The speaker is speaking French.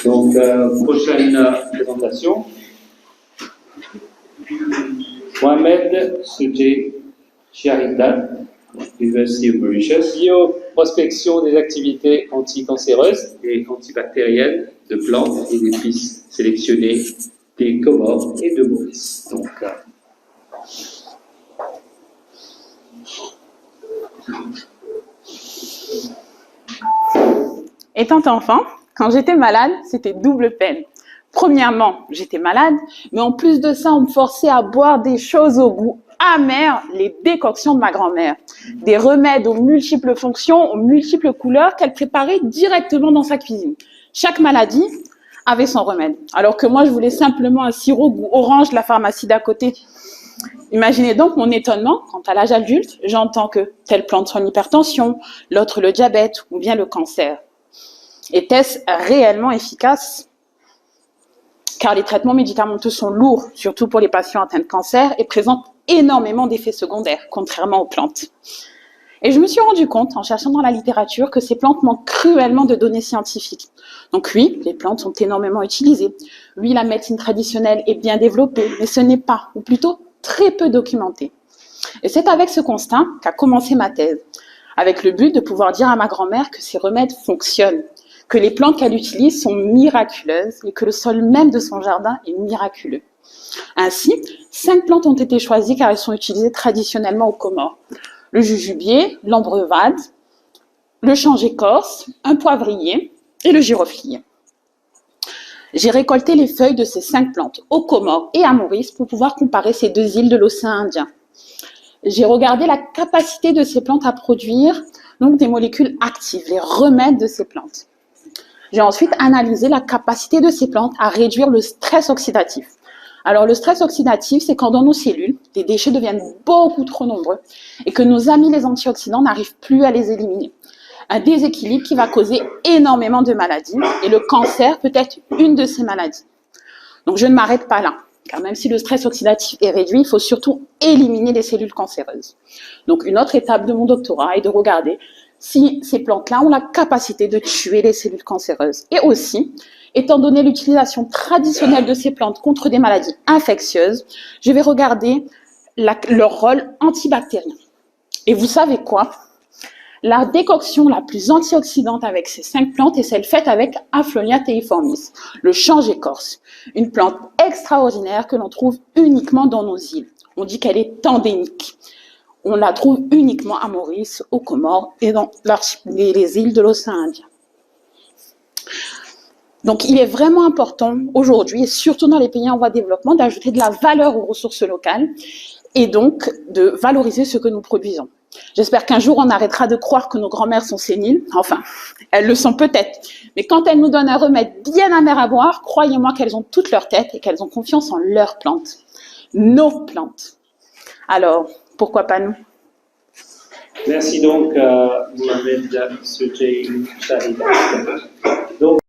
Donc, prochaine présentation. Mohamed Soudjé Chiaritan, University of Mauritius. Prospection des activités anticancéreuses et antibactériennes de plantes et d'épices sélectionnées des Comores et de Maurice. Donc, étant enfant, quand j'étais malade, c'était double peine. Premièrement, j'étais malade, mais en plus de ça, on me forçait à boire des choses au goût amer, les décoctions de ma grand-mère. Des remèdes aux multiples fonctions, aux multiples couleurs qu'elle préparait directement dans sa cuisine. Chaque maladie avait son remède. Alors que moi, je voulais simplement un sirop goût orange de la pharmacie d'à côté. Imaginez donc mon étonnement quand à l'âge adulte, j'entends que telle plante soigne l'hypertension, l'autre le diabète ou bien le cancer. Était-ce réellement efficace ? Car les traitements médicamenteux sont lourds, surtout pour les patients atteints de cancer, et présentent énormément d'effets secondaires, contrairement aux plantes. Et je me suis rendu compte, en cherchant dans la littérature, que ces plantes manquent cruellement de données scientifiques. Donc oui, les plantes sont énormément utilisées. Oui, la médecine traditionnelle est bien développée, mais ce n'est pas, ou plutôt très peu documenté. Et c'est avec ce constat qu'a commencé ma thèse, avec le but de pouvoir dire à ma grand-mère que ces remèdes fonctionnent, que les plantes qu'elle utilise sont miraculeuses et que le sol même de son jardin est miraculeux. Ainsi, 5 plantes ont été choisies car elles sont utilisées traditionnellement aux Comores. Le jujubier, l'ambrevade, le changé corse, un poivrier et le giroflier. J'ai récolté les feuilles de ces 5 plantes aux Comores et à Maurice pour pouvoir comparer ces 2 îles de l'océan Indien. J'ai regardé la capacité de ces plantes à produire donc des molécules actives, les remèdes de ces plantes. J'ai ensuite analysé la capacité de ces plantes à réduire le stress oxydatif. Alors, le stress oxydatif, c'est quand dans nos cellules, les déchets deviennent beaucoup trop nombreux et que nos amis les antioxydants n'arrivent plus à les éliminer. Un déséquilibre qui va causer énormément de maladies et le cancer peut être une de ces maladies. Donc, je ne m'arrête pas là, car même si le stress oxydatif est réduit, il faut surtout éliminer les cellules cancéreuses. Donc, une autre étape de mon doctorat est de regarder si ces plantes-là ont la capacité de tuer les cellules cancéreuses. Et aussi, étant donné l'utilisation traditionnelle de ces plantes contre des maladies infectieuses, je vais regarder leur rôle antibactérien. Et vous savez quoi ? La décoction la plus antioxydante avec ces 5 plantes est celle faite avec Aflonia theiformis, le changé corse, une plante extraordinaire que l'on trouve uniquement dans nos îles. On dit qu'elle est endémique. On la trouve uniquement à Maurice, aux Comores et dans les îles de l'océan Indien. Donc, il est vraiment important aujourd'hui, et surtout dans les pays en voie de développement, d'ajouter de la valeur aux ressources locales et donc de valoriser ce que nous produisons. J'espère qu'un jour, on arrêtera de croire que nos grand-mères sont séniles. Enfin, elles le sont peut-être. Mais quand elles nous donnent un remède bien amer à boire, croyez-moi qu'elles ont toute leur tête et qu'elles ont confiance en leurs plantes. Nos plantes. Alors, pourquoi pas nous? merci donc à Mohamed Soudjé Chiaritan. Donc,